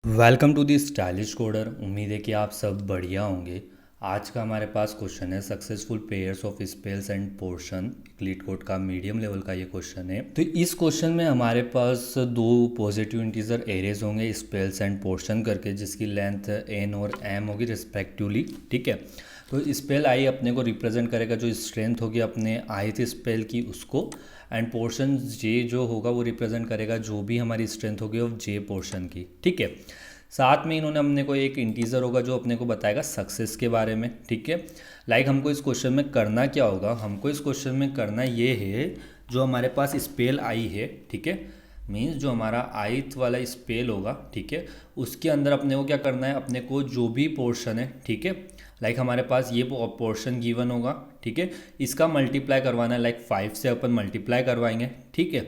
Welcome to the stylish coder. उम्मीद है कि आप सब बढ़िया होंगे। आज का हमारे पास क्वेश्चन है successful pairs of spells end portion. Leet code का मीडियम लेवल का ये क्वेश्चन है। तो इस क्वेश्चन में हमारे पास दो पॉजिटिव इंटीजर एरेज होंगे स्पेल्स एंड पोर्शन करके, जिसकी लेंथ एन और एम होगी रिस्पेक्टिवली। ठीक है, तो स्पेल आई अपने को रिप्रेजेंट करेगा जो स्ट्रेंथ होगी अपने ith स्पेल की उसको, एंड पोर्शन जे जो होगा वो रिप्रेजेंट करेगा जो भी हमारी स्ट्रेंथ होगी ऑफ जे पोर्शन की। ठीक है, साथ में इन्होंने अपने को एक इंटीजर होगा जो अपने को बताएगा सक्सेस के बारे में। ठीक है, लाइक हमको इस क्वेश्चन में करना क्या होगा, हमको इस क्वेश्चन में करना ये है जो हमारे पास स्पेल आई है, ठीक है, मीन्स जो हमारा आइथ वाला स्पेल होगा, ठीक है, उसके अंदर अपने को क्या करना है, अपने को जो भी पोर्शन है, ठीक है, लाइक हमारे पास ये पोर्शन गिवन होगा, ठीक है, इसका मल्टीप्लाई करवाना है, लाइक 5 से अपन मल्टीप्लाई करवाएंगे। ठीक है,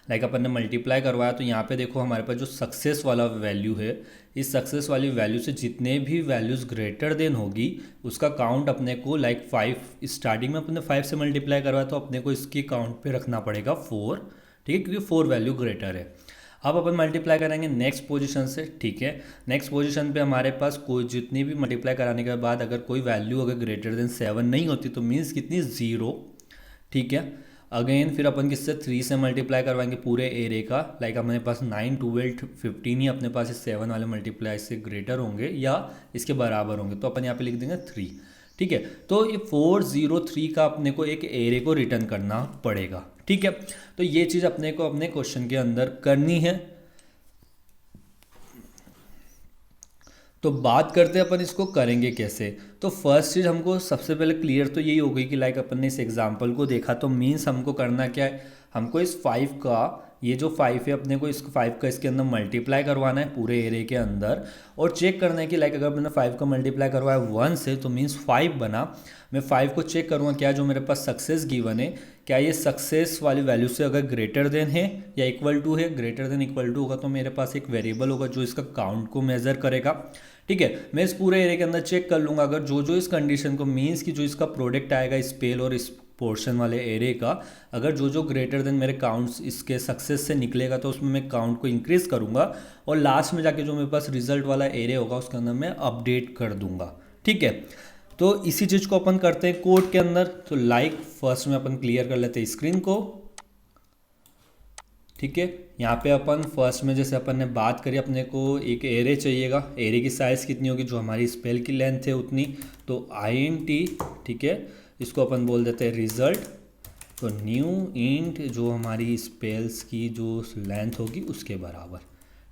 लाइक अपन ने मल्टीप्लाई करवाया तो यहाँ पे देखो हमारे पास जो सक्सेस वाला वैल्यू है, इस सक्सेस वाली वैल्यू से जितने भी वैल्यूज़ ग्रेटर देन होगी उसका काउंट अपने को लाइक 5, स्टार्टिंग में अपने 5 से मल्टीप्लाई करवाया तो अपने को इसकी काउंट पे रखना पड़ेगा 4। ठीक है, क्योंकि 4 वैल्यू ग्रेटर है। अब अपन मल्टीप्लाई करेंगे नेक्स्ट पोजीशन से। ठीक है, नेक्स्ट पोजीशन पे हमारे पास कोई जितनी भी मल्टीप्लाई कराने के बाद अगर कोई वैल्यू अगर ग्रेटर देन 7 नहीं होती तो मीन्स कितनी, 0। ठीक है, अगेन फिर अपन किससे 3 से मल्टीप्लाई करवाएंगे पूरे एरे का, लाइक हमारे पास 9, 12, 15 ही अपने पास इस 7 वाले मल्टीप्लाई से ग्रेटर होंगे या इसके बराबर होंगे, तो अपन यहाँ पे लिख देंगे 3। ठीक है, तो ये 403 का अपने को एक एरे को रिटर्न करना पड़ेगा। ठीक है, तो ये चीज़ अपने को अपने क्वेश्चन के अंदर करनी है। तो बात करते हैं अपन इसको करेंगे कैसे। तो फर्स्ट चीज़ हमको सबसे पहले क्लियर तो यही हो गई कि लाइक अपन ने इस एग्जांपल को देखा तो मीन्स हमको करना क्या है, हमको इस 5 का, ये जो 5 है अपने को इस 5 का इसके अंदर मल्टीप्लाई करवाना है पूरे एरे के अंदर, और चेक करना है कि लाइक अगर मैंने 5 का मल्टीप्लाई करवाया 1 से तो मीन्स 5 बना। मैं 5 को चेक करूँगा क्या जो मेरे पास सक्सेस गिवन है, क्या ये सक्सेस वाली वैल्यू से अगर ग्रेटर देन है या इक्वल टू है। ग्रेटर देन इक्वल टू होगा तो मेरे पास एक वेरिएबल होगा जो इसका काउंट को मेजर करेगा। ठीक है, मैं इस पूरे एरिया के अंदर चेक कर लूँगा अगर जो जो इस कंडीशन को मीन्स कि जो इसका प्रोडक्ट आएगा स्पेल और इस पोर्शन वाले एरिया का, अगर जो जो ग्रेटर देन मेरे काउंट्स इसके सक्सेस से निकलेगा तो उसमें मैं काउंट को इंक्रीज करूँगा, और लास्ट में जाके जो मेरे पास रिजल्ट वाला एरिया होगा उसके अंदर मैं अपडेट कर दूंगा। ठीक है, तो इसी चीज़ को अपन करते हैं कोड के अंदर। तो लाइक फर्स्ट में अपन क्लियर कर लेते हैं स्क्रीन को। ठीक है, यहाँ पे अपन फर्स्ट में जैसे अपन ने बात करी अपने को एक एरे चाहिएगा, एरे की साइज़ कितनी होगी जो हमारी स्पेल की लेंथ है उतनी, तो int, ठीक है, इसको अपन बोल देते हैं रिजल्ट। तो न्यू इंट जो हमारी स्पेल्स की जो लेंथ होगी उसके बराबर।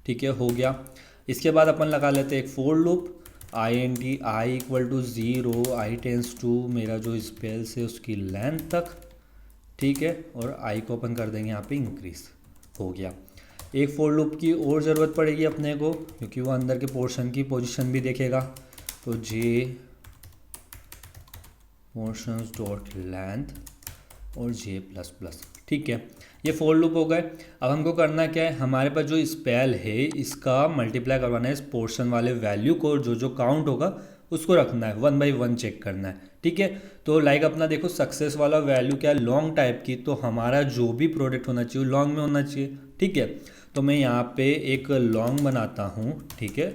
ठीक है, हो गया। इसके बाद अपन लगा लेते हैं एक for loop, int i equal to 0, i tends to मेरा जो स्पेल्स है उसकी लेंथ तक। ठीक है, और i को अपन कर देंगे यहाँ पे इंक्रीज। हो गया। एक फोर लूप की और ज़रूरत पड़ेगी अपने को क्योंकि वो अंदर के पोर्शन की पोजीशन भी देखेगा। तो जे पोर्शंस डॉट लेंथ और जे प्लस प्लस। ठीक है, ये फोर लूप हो गए। अब हमको करना क्या है, हमारे पास जो स्पेल है इसका मल्टीप्लाई करवाना है इस पोर्शन वाले वैल्यू को, जो जो काउंट होगा उसको रखना है, 1 बाई 1 चेक करना है। ठीक है, तो लाइक अपना देखो सक्सेस वाला वैल्यू क्या है, लॉन्ग टाइप की, तो हमारा जो भी प्रोडक्ट होना चाहिए लॉन्ग में होना चाहिए। ठीक है, तो मैं यहाँ पे एक लॉन्ग बनाता हूँ। ठीक है,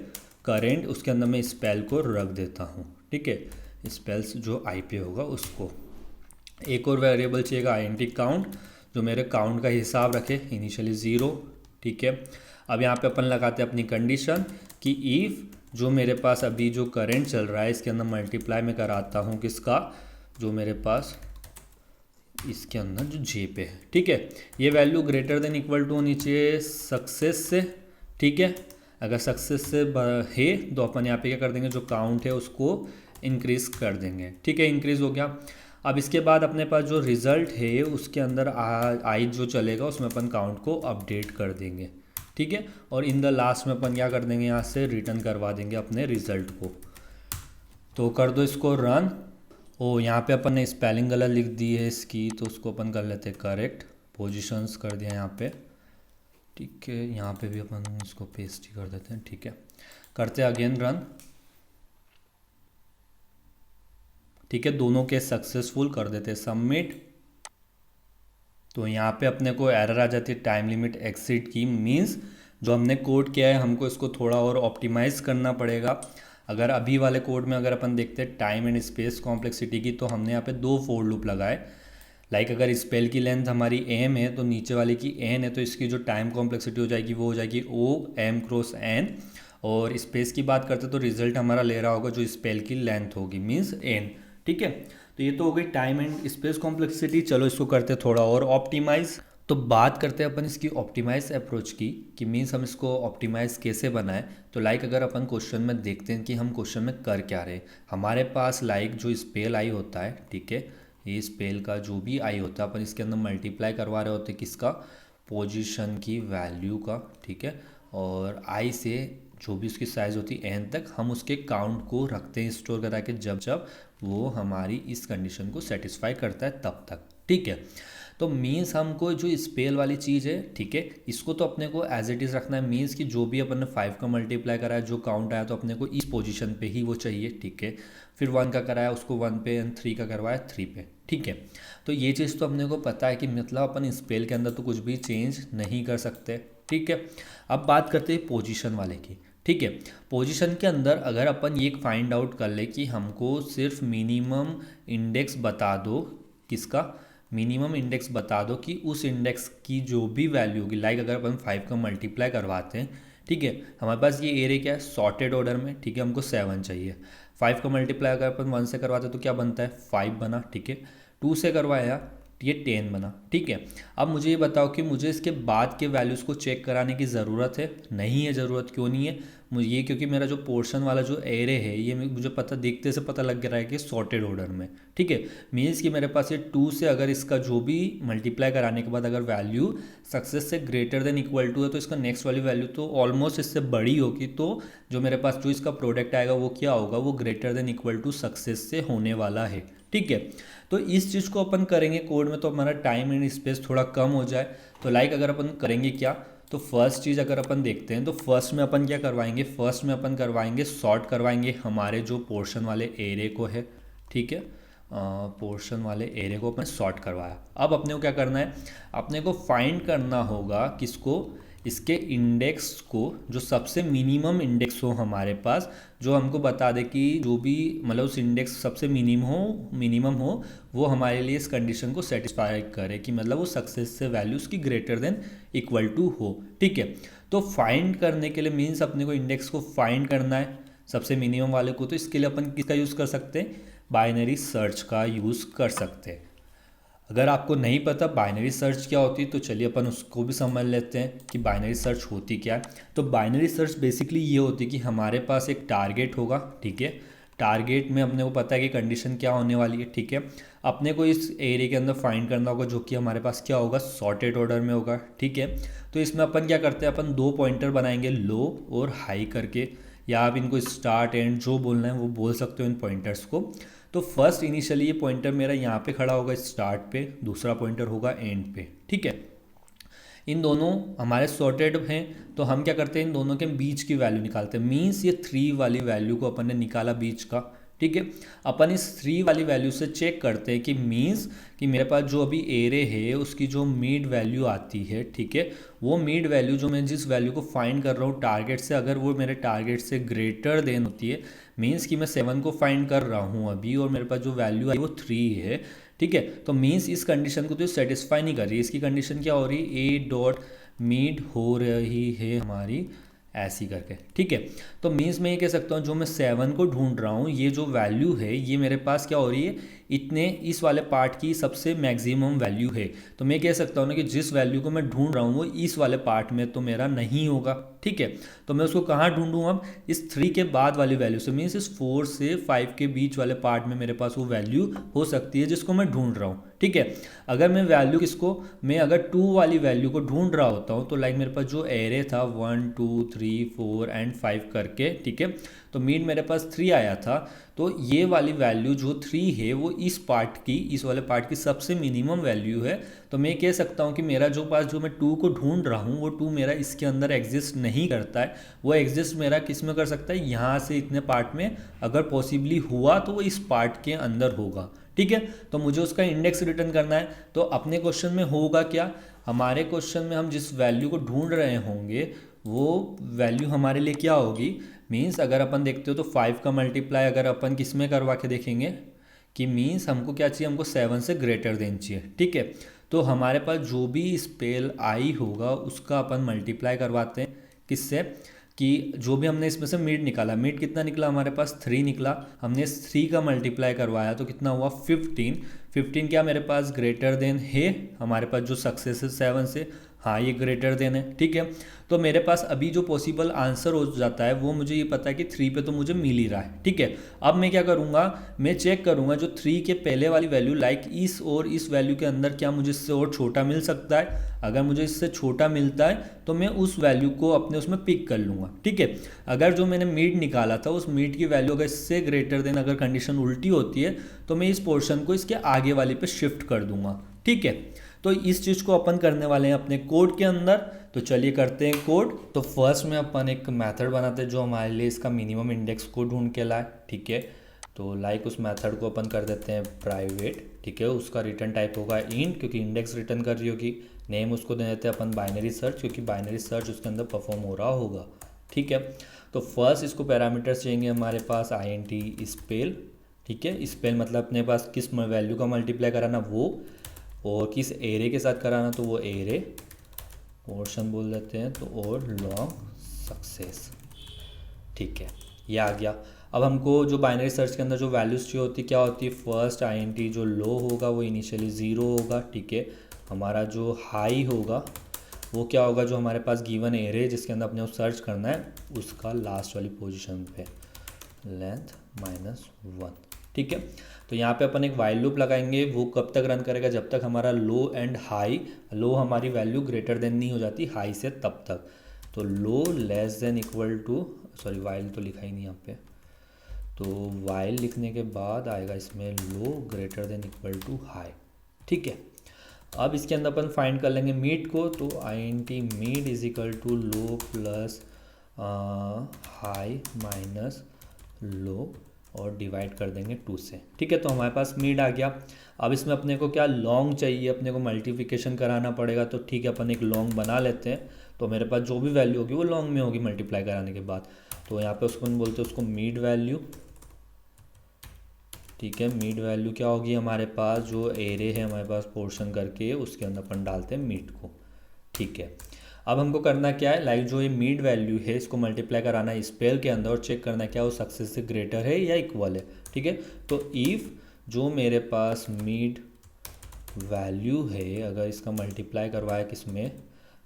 करेंट उसके अंदर मैं स्पेल को रख देता हूँ। ठीक है, स्पेल्स जो आई पे होगा उसको। एक और वेरिएबल चाहिएगा int काउंट जो मेरे काउंट का हिसाब रखे, इनिशियली 0। ठीक है, अब यहाँ पे अपन लगाते हैं अपनी कंडीशन कि इफ़ जो मेरे पास अभी जो करंट चल रहा है इसके अंदर मल्टीप्लाई में कराता हूँ किसका, जो मेरे पास इसके अंदर जो जे पे है। ठीक है, ये value greater than equal to होनी चाहिए सक्सेस से। ठीक है, अगर सक्सेस से है तो अपन यहाँ पे क्या कर देंगे, जो काउंट है उसको इंक्रीज कर देंगे। ठीक है, इंक्रीज हो गया। अब इसके बाद अपने पास जो रिज़ल्ट है उसके अंदर आई जो चलेगा उसमें अपन काउंट को अपडेट कर देंगे। ठीक है, और इन द लास्ट में अपन क्या कर देंगे, यहाँ से रिटर्न करवा देंगे अपने रिज़ल्ट को। तो कर दो इसको रन। ओ यहाँ पे अपन ने स्पेलिंग गलत लिख दी है इसकी, तो उसको अपन कर लेते हैं करेक्ट, पोजीशंस कर दिया यहाँ पे। ठीक है, यहाँ पे भी अपन इसको पेस्ट ही कर देते हैं। ठीक है, करते हैं अगेन रन। ठीक है, दोनों के सक्सेसफुल कर देते हैं सबमिट। तो यहाँ पे अपने को एरर आ जाती है टाइम लिमिट एक्सीड की, मीन्स जो हमने कोड किया है हमको इसको थोड़ा और ऑप्टिमाइज करना पड़ेगा। अगर अभी वाले कोड में अगर अपन देखते हैं टाइम एंड स्पेस कॉम्प्लेक्सिटी की, तो हमने यहाँ पे 2 फोर लूप लगाए। अगर स्पेल की लेंथ हमारी एम है तो नीचे वाले की एन है, तो इसकी जो टाइम कॉम्प्लेक्सिटी हो जाएगी वो हो जाएगी ओ एम क्रॉस एन। और स्पेस की बात करते तो रिजल्ट हमारा ले रहा होगा जो स्पेल की लेंथ होगी मीन्स एन। ठीक है, तो ये तो हो गई टाइम एंड स्पेस कॉम्प्लेक्सिटी। चलो इसको करते थोड़ा और ऑप्टिमाइज। तो बात करते हैं अपन इसकी ऑप्टिमाइज अप्रोच की कि मीन्स हम इसको ऑप्टिमाइज कैसे बनाएं। तो अगर अपन क्वेश्चन में देखते हैं कि हम क्वेश्चन में कर क्या रहे, हमारे पास जो स्पेल आई होता है, ठीक है, ये स्पेल का जो भी आई होता है अपन इसके अंदर मल्टीप्लाई करवा रहे होते हैं किसका, पोजीशन की वैल्यू का। ठीक है, और आई से जो भी उसकी साइज़ होती है एन तक हम उसके काउंट को रखते हैं स्टोर करा के, जब जब वो हमारी इस कंडीशन को सेटिस्फाई करता है तब तक। ठीक है, तो मीन्स हमको जो स्पेल वाली चीज़ है, ठीक है, इसको तो अपने को एज इट इज़ रखना है। मीन्स कि जो भी अपन ने 5 का मल्टीप्लाई करा है जो काउंट आया तो अपने को इस पोजीशन पे ही वो चाहिए। ठीक है, फिर 1 का कराया उसको 1 पे एंड 3 का करवाया 3 पे। ठीक है, तो ये चीज़ तो अपने को पता है कि मतलब अपन स्पेल के अंदर तो कुछ भी चेंज नहीं कर सकते। ठीक है, अब बात करते हैं पोजीशन वाले की। ठीक है, पोजीशन के अंदर अगर अपन ये फाइंड आउट कर ले कि हमको सिर्फ मिनिमम इंडेक्स बता दो, किसका मिनिमम इंडेक्स बता दो कि उस इंडेक्स की जो भी वैल्यू होगी, अगर अपन 5 का मल्टीप्लाई करवाते हैं, ठीक है, हमारे पास ये एरे क्या है सॉर्टेड ऑर्डर में। ठीक है, हमको 7 चाहिए। 5 का मल्टीप्लाई अगर अपन 1 से करवाते तो क्या बनता है 5 बना। ठीक है, 2 से करवाया ये 10 बना। ठीक है, अब मुझे ये बताओ कि मुझे इसके बाद के वैल्यूज़ को चेक कराने की ज़रूरत है? नहीं है ज़रूरत। क्यों नहीं है? मुझे ये क्योंकि मेरा जो पोर्शन वाला जो एरे है ये मुझे देखते से पता लग रहा है कि सॉर्टेड ऑर्डर में। ठीक है, मीन्स कि मेरे पास ये 2 से अगर इसका जो भी मल्टीप्लाई कराने के बाद अगर वैल्यू सक्सेस से ग्रेटर देन इक्वल टू है तो इसका नेक्स्ट वाली वैल्यू तो ऑलमोस्ट इससे बड़ी होगी, तो जो मेरे पास जो इसका प्रोडक्ट आएगा वो क्या होगा, वो greater than equal to success से होने वाला है। ठीक है, तो इस चीज़ को अपन करेंगे कोड में तो हमारा टाइम एंड स्पेस थोड़ा कम हो जाए। तो अगर अपन करेंगे क्या, तो फर्स्ट चीज़ अगर अपन देखते हैं तो फर्स्ट में अपन क्या करवाएंगे, फर्स्ट में अपन करवाएंगे सॉर्ट करवाएंगे हमारे जो पोर्शन वाले एरे को है। ठीक है, पोर्शन वाले एरे को अपन सॉर्ट करवाया। अब अपने को क्या करना है, अपने को फाइंड करना होगा किसको, इसके इंडेक्स को, जो सबसे मिनिमम इंडेक्स हो हमारे पास, जो हमको बता दे कि जो भी उस इंडेक्स सबसे मिनिमम हो वो हमारे लिए इस कंडीशन को सेटिस्फाई करे कि वो सक्सेस से वैल्यू उसकी ग्रेटर देन इक्वल टू हो। ठीक है, तो फाइंड करने के लिए मीन्स अपने को इंडेक्स को फाइंड करना है सबसे मिनिमम वाले को, तो इसके लिए अपन किसका यूज़ कर सकते हैं, बाइनरी सर्च का यूज़ कर सकते हैं। अगर आपको नहीं पता बाइनरी सर्च क्या होती है तो चलिए अपन उसको भी समझ लेते हैं कि बाइनरी सर्च होती क्या है। तो बाइनरी सर्च बेसिकली ये होती है कि हमारे पास एक टारगेट होगा। ठीक है, टारगेट में अपने को पता है कि कंडीशन क्या होने वाली है। ठीक है, अपने को इस एरिया के अंदर फाइंड करना होगा जो कि हमारे पास क्या होगा, सॉर्टेड ऑर्डर में होगा। ठीक है, तो इसमें अपन क्या करते हैं, अपन 2 पॉइंटर बनाएंगे लो और हाई करके, या आप इनको स्टार्ट एंड जो बोलना है वो बोल सकते हो इन पॉइंटर्स को। तो फर्स्ट इनिशियली ये पॉइंटर मेरा यहाँ पे खड़ा होगा स्टार्ट पे, दूसरा पॉइंटर होगा एंड पे। ठीक है, इन दोनों हमारे सॉर्टेड हैं तो हम क्या करते हैं, इन दोनों के बीच की वैल्यू निकालते हैं। मीन्स ये 3 वाली वैल्यू को अपन ने निकाला बीच का। ठीक है, अपन इस 3 वाली वैल्यू से चेक करते हैं कि मीन्स कि मेरे पास जो अभी एरे है उसकी जो मिड वैल्यू आती है, ठीक है, वो मिड वैल्यू जो मैं जिस वैल्यू को फाइंड कर रहा हूँ टारगेट से, अगर वो मेरे टारगेट से ग्रेटर देन होती है, मीन्स कि मैं 7 को फाइंड कर रहा हूँ अभी और मेरे पास जो वैल्यू आई वो 3 है। ठीक है, तो मीन्स इस कंडीशन को तो सेटिस्फाई नहीं कर रही है। इसकी कंडीशन क्या हो रही है, ए डॉट मीड हो रही है हमारी ऐसी करके। ठीक है, तो मीन्स मैं ये कह सकता हूँ जो मैं 7 को ढूंढ रहा हूँ ये जो वैल्यू है ये मेरे पास क्या हो रही है, इतने इस वाले पार्ट की सबसे मैक्सिमम वैल्यू है। तो मैं कह सकता हूँ ना कि जिस वैल्यू को मैं ढूंढ रहा हूँ वो इस वाले पार्ट में तो मेरा नहीं होगा। ठीक है, तो मैं उसको कहाँ ढूंढूँ, अब इस 3 के बाद वाली वैल्यू से, मीन्स इस 4 से 5 के बीच वाले पार्ट में मेरे पास वो वैल्यू हो सकती है जिसको मैं ढूंढ रहा हूँ। ठीक है, अगर मैं वैल्यू किसको, मैं अगर 2 वाली वैल्यू को ढूंढ रहा होता हूँ तो मेरे पास जो एरे था 1 2 3 4 एंड 5 करके, ठीक है, तो मीन मेरे पास 3 आया था। तो ये वाली वैल्यू जो 3 है वो इस पार्ट की, इस वाले पार्ट की सबसे मिनिमम वैल्यू है। तो मैं कह सकता हूँ कि मेरा जो पास जो मैं 2 को ढूंढ रहा हूँ वो 2 मेरा इसके अंदर एग्जिस्ट नहीं करता है। वो एग्जिस्ट मेरा किस में कर सकता है, यहाँ से इतने पार्ट में अगर पॉसिबली हुआ तो वो इस पार्ट के अंदर होगा। ठीक है, तो मुझे उसका इंडेक्स रिटर्न करना है। तो अपने क्वेश्चन में होगा क्या, हमारे क्वेश्चन में हम जिस वैल्यू को ढूंढ रहे होंगे वो वैल्यू हमारे लिए क्या होगी, मीन्स अगर अपन देखते हो तो 5 का मल्टीप्लाई अगर अपन किस में करवा के देखेंगे कि मीन्स हमको क्या चाहिए, हमको 7 से ग्रेटर देन चाहिए, ठीक है। तो हमारे पास जो भी स्पेल आई होगा उसका अपन मल्टीप्लाई करवाते हैं किससे, कि जो भी हमने इसमें से मीड निकाला, मीड कितना निकला हमारे पास 3 निकला, हमने 3 का मल्टीप्लाई करवाया तो कितना हुआ 15। 15 क्या मेरे पास ग्रेटर देन है, हमारे पास जो सक्सेस है 7 से, हाँ ये ग्रेटर देन है, ठीक है। तो मेरे पास अभी जो पॉसिबल आंसर हो जाता है वो मुझे ये पता है कि 3 पे तो मुझे मिल ही रहा है, ठीक है। अब मैं क्या करूँगा, मैं चेक करूँगा जो 3 के पहले वाली वैल्यू लाइक इस और इस वैल्यू के अंदर क्या मुझे इससे और छोटा मिल सकता है। अगर मुझे इससे छोटा मिलता है तो मैं उस वैल्यू को अपने उसमें पिक कर लूँगा, ठीक है। अगर जो मैंने मीड निकाला था उस मीड की वैल्यू अगर इससे ग्रेटर देन अगर कंडीशन उल्टी होती है तो मैं इस पोर्शन को इसके आगे वाली पे शिफ्ट कर दूंगा, ठीक है। तो इस चीज़ को अपन करने वाले हैं अपने कोड के अंदर। तो चलिए करते हैं कोड। तो फर्स्ट में अपन एक मेथड बनाते हैं जो हमारे लिए इसका मिनिमम इंडेक्स को ढूंढ के लाए, ठीक है। तो लाइक उस मेथड को अपन कर देते हैं प्राइवेट, ठीक है। उसका रिटर्न टाइप होगा इंट क्योंकि इंडेक्स रिटर्न कर रही होगी। नेम उसको दे देते हैं अपन बाइनरी सर्च क्योंकि बाइनरी सर्च उसके अंदर परफॉर्म हो रहा होगा, ठीक है। तो फर्स्ट इसको पैरामीटर्स चाहिए हमारे पास int स्पेल, ठीक है। स्पेल मतलब अपने पास किस वैल्यू का मल्टीप्लाई कराना वो, और किस एरे के साथ कराना तो वो एरे पोर्शन बोल देते हैं, तो और लॉन्ग सक्सेस, ठीक है। ये आ गया। अब हमको जो बाइनरी सर्च के अंदर जो वैल्यूज चाहिए होती क्या होती है, फर्स्ट int जो लो होगा वो इनिशियली 0 होगा, ठीक है। हमारा जो हाई होगा वो क्या होगा, जो हमारे पास गिवन एरे जिसके अंदर अपने को सर्च करना है उसका लास्ट वाली पोजीशन पे लेंथ -1, ठीक है। तो यहाँ पे अपन एक वाइल लूप लगाएंगे, वो कब तक रन करेगा, जब तक हमारा लो एंड हाई, लो हमारी वैल्यू ग्रेटर देन नहीं हो जाती हाई से तब तक। तो low less than equal to, sorry while तो लिखा ही नहीं यहाँ पे, तो वाइल लिखने के बाद आएगा इसमें low greater than equal to high, ठीक है। अब इसके अंदर अपन फाइंड कर लेंगे मीड को, तो int mid is equal to low plus high minus low और डिवाइड कर देंगे 2 से, ठीक है। तो हमारे पास मीड आ गया। अब इसमें अपने को क्या लॉन्ग चाहिए, अपने को मल्टीप्लिकेशन कराना पड़ेगा, तो ठीक है अपन एक लॉन्ग बना लेते हैं। तो मेरे पास जो भी वैल्यू होगी वो लॉन्ग में होगी मल्टीप्लाई कराने के बाद। तो यहाँ पे उसको बोलते हैं उसको मीड वैल्यू, ठीक है। मीड वैल्यू क्या होगी, हमारे पास जो एरे है हमारे पास पोर्शन करके उसके अंदर अपन डालते हैं मीड को, ठीक है। अब हमको करना क्या है, लाइक जो ये मीड वैल्यू है इसको मल्टीप्लाई कराना है स्पेल के अंदर और चेक करना क्या वो सक्सेस से ग्रेटर है या इक्वल है, ठीक है। तो इफ़ जो मेरे पास मीड वैल्यू है अगर इसका मल्टीप्लाई करवाया किसमें,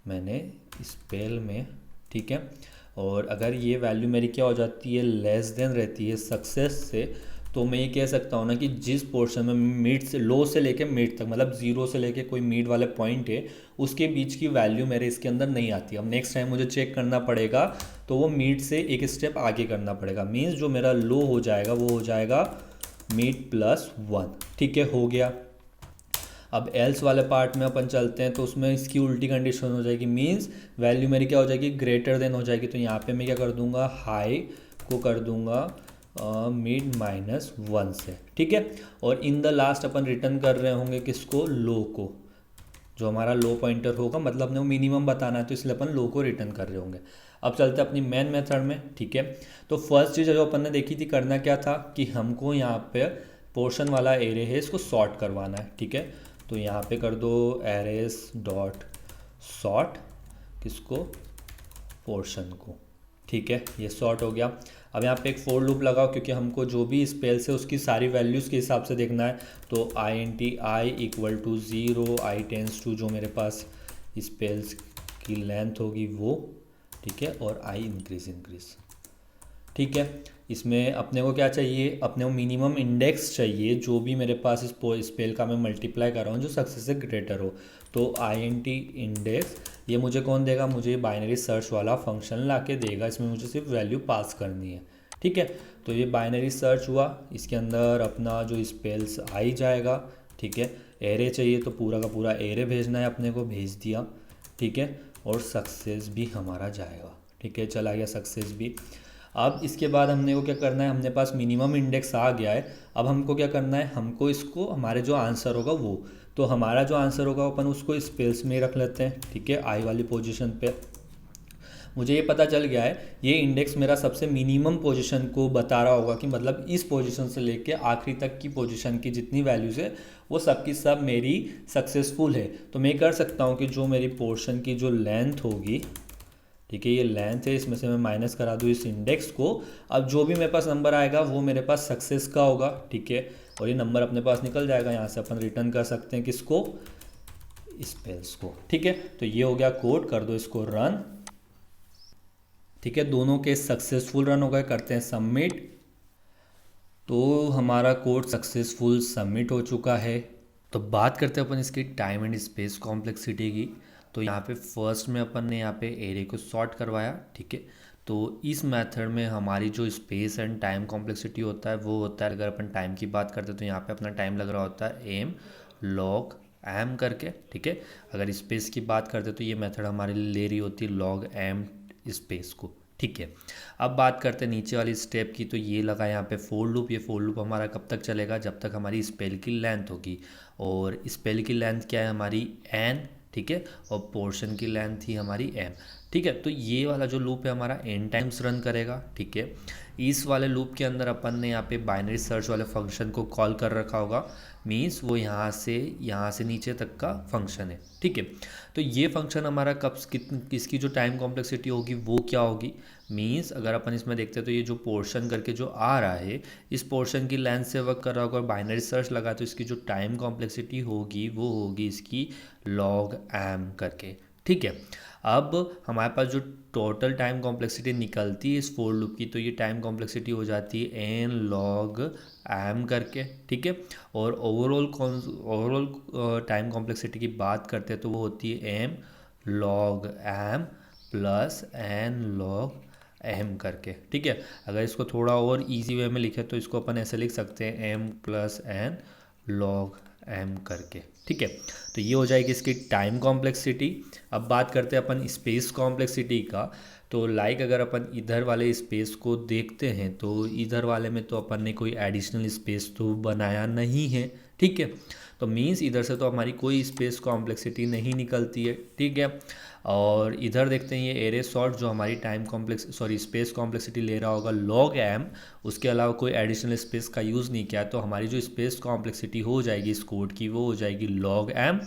मैंने स्पेल में, ठीक है, और अगर ये वैल्यू मेरी क्या हो जाती है लेस देन रहती है सक्सेस से, तो मैं ये कह सकता हूँ ना कि जिस पोर्शन में मीड से लो से लेके मीड तक, मतलब 0 से लेके कोई मीड वाले पॉइंट है उसके बीच की वैल्यू मेरे इसके अंदर नहीं आती। अब नेक्स्ट टाइम मुझे चेक करना पड़ेगा तो वो मीड से एक स्टेप आगे करना पड़ेगा, मीन्स जो मेरा लो हो जाएगा वो हो जाएगा मीड +1, ठीक है, हो गया। अब एल्स वाले पार्ट में अपन चलते हैं तो उसमें इसकी उल्टी कंडीशन हो जाएगी, मीन्स वैल्यू मेरी क्या हो जाएगी ग्रेटर देन हो जाएगी। तो यहाँ पे मैं क्या कर दूंगा, हाई को कर दूंगा मीड -1 से, ठीक है। और in the last upon return कर रहे होंगे किसको, लो को, जो हमारा लो पॉइंटर होगा, मतलब अपने को मिनिमम बताना है तो इसलिए अपन लो को रिटर्न कर रहे होंगे। अब चलते हैं अपनी मेन मेथड में, ठीक है। तो फर्स्ट चीज़ जो अपन ने देखी थी करना क्या था कि हमको यहाँ पे पोर्शन वाला एरे है इसको सॉर्ट करवाना है, ठीक है। तो यहाँ पे कर दो एरेस डॉट सॉर्ट किसको, पोर्शन को, ठीक है, ये सॉर्ट हो गया। अब यहाँ पे एक फोर लूप लगाओ क्योंकि हमको जो भी स्पेल से उसकी सारी वैल्यूज़ के हिसाब से देखना है। तो int i equal to 0, i tends to जो मेरे पास स्पेल्स की लेंथ होगी वो, ठीक है, और i इंक्रीज, ठीक है। इसमें अपने को क्या चाहिए, अपने को मिनिमम इंडेक्स चाहिए जो भी मेरे पास इस स्पेल का मैं मल्टीप्लाई कर रहा हूँ जो सक्सेस से ग्रेटर हो। तो int इंडेक्स ये मुझे कौन देगा, मुझे बाइनरी सर्च वाला फंक्शन ला के देगा, इसमें मुझे सिर्फ वैल्यू पास करनी है, ठीक है। तो ये बाइनरी सर्च हुआ, इसके अंदर अपना जो स्पेल्स आ ही जाएगा, ठीक है। एरे चाहिए तो पूरा का पूरा एरे भेजना है, अपने को भेज दिया, ठीक है, और सक्सेस भी हमारा जाएगा, ठीक है, चला गया सक्सेस भी। अब इसके बाद हमने को क्या करना है, हमने पास मिनिमम इंडेक्स आ गया है। अब हमको क्या करना है, हमको इसको हमारे जो आंसर होगा वो, तो हमारा जो आंसर होगा अपन उसको स्पेल्स में ही रख लेते हैं, ठीक है, आई वाली पोजीशन पे। मुझे ये पता चल गया है ये इंडेक्स मेरा सबसे मिनिमम पोजीशन को बता रहा होगा कि मतलब इस पोजीशन से लेके आखिरी तक की पोजीशन की जितनी वैल्यूज़ है वो सब की सब मेरी सक्सेसफुल है। तो मैं कर सकता हूँ कि जो मेरी पोर्शन की जो लेंथ होगी, ठीक है, ये लेंथ है, इसमें से मैं माइनस करा दूँ इस इंडेक्स को। अब जो भी मेरे पास नंबर आएगा वो मेरे पास सक्सेस का होगा, ठीक है, और ये नंबर अपने पास निकल जाएगा। यहाँ से अपन रिटर्न कर सकते हैं किसको, स्पेल्स को, ठीक है। तो ये हो गया कोड, कर दो इसको रन, ठीक है, दोनों के सक्सेसफुल रन हो गए। करते हैं सबमिट। तो हमारा कोड सक्सेसफुल सबमिट हो चुका है। तो बात करते हैं अपन इसकी टाइम एंड स्पेस कॉम्प्लेक्सिटी की। तो यहाँ पे फर्स्ट में अपन ने यहाँ पे एरे को सॉर्ट करवाया, ठीक है। तो इस मेथड में हमारी जो स्पेस एंड टाइम कॉम्प्लेक्सिटी होता है वो होता है, अगर अपन टाइम की बात करते हैं तो यहाँ पे अपना टाइम लग रहा होता है एम लॉग एम करके, ठीक है। अगर स्पेस की बात करते हैं तो ये मेथड हमारे लिए ले रही होती है लॉग एम स्पेस को, ठीक है। अब बात करते हैं नीचे वाली स्टेप की। तो ये लगा यहाँ पे फोर लूप। ये फोर लूप हमारा कब तक चलेगा, जब तक हमारी स्पेल की लेंथ होगी। और स्पेल की लेंथ क्या है हमारी एन, ठीक है, और पोर्शन की लेंथ थी हमारी एम, ठीक है। तो ये वाला जो लूप है हमारा एन टाइम्स रन करेगा, ठीक है। इस वाले लूप के अंदर अपन ने यहाँ पे बाइनरी सर्च वाले फंक्शन को कॉल कर रखा होगा, मीन्स वो यहाँ से नीचे तक का फंक्शन है, ठीक है। तो ये फंक्शन हमारा कब इसकी जो टाइम कॉम्प्लेक्सिटी होगी वो क्या होगी, मीन्स अगर अपन इसमें देखते हैं तो ये जो पोर्शन करके जो आ रहा है इस पोर्शन की लेंथ से वर्क कर रहा होगा और बाइनरी सर्च लगा तो इसकी जो टाइम कॉम्प्लेक्सिटी होगी वो होगी इसकी लॉग एम करके, ठीक है। अब हमारे पास जो टोटल टाइम कॉम्प्लेक्सिटी निकलती है इस फोर लूप की, तो ये टाइम कॉम्प्लेक्सिटी हो जाती है एन लॉग एम करके, ठीक है। और ओवरऑल टाइम कॉम्प्लेक्सिटी की बात करते हैं तो वो होती है m log m plus n log m करके, ठीक है। अगर इसको थोड़ा और इजी वे में लिखे तो इसको अपन ऐसे लिख सकते हैं m plus n log m करके, ठीक है। तो ये हो जाएगी इसकी टाइम कॉम्प्लेक्सिटी। अब बात करते हैं अपन स्पेस कॉम्प्लेक्सिटी का। तो लाइक अगर अपन इधर वाले स्पेस को देखते हैं तो इधर वाले में तो अपन ने कोई एडिशनल स्पेस तो बनाया नहीं है, ठीक है। तो मीन्स इधर से तो हमारी कोई स्पेस कॉम्प्लेक्सिटी नहीं निकलती है, ठीक है। और इधर देखते हैं ये एरे सॉर्ट जो हमारी स्पेस कॉम्प्लेक्सिटी ले रहा होगा लॉग एम, उसके अलावा कोई एडिशनल स्पेस का यूज़ नहीं किया, तो हमारी जो स्पेस कॉम्प्लेक्सिटी हो जाएगी इस कोड की वो हो जाएगी लॉग एम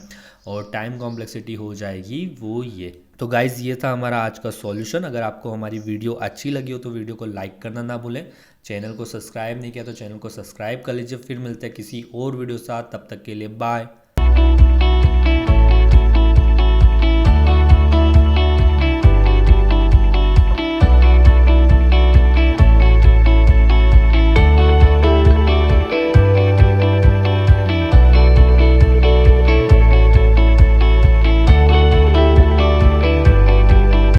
और टाइम कॉम्प्लेक्सिटी हो जाएगी वो ये। तो गाइज़ ये था हमारा आज का सॉल्यूशन। अगर आपको हमारी वीडियो अच्छी लगी हो तो वीडियो को लाइक करना ना भूलें। चैनल को सब्सक्राइब नहीं किया तो चैनल को सब्सक्राइब कर लीजिए। फिर मिलते हैं किसी और वीडियो साथ, तब तक के लिए बाय।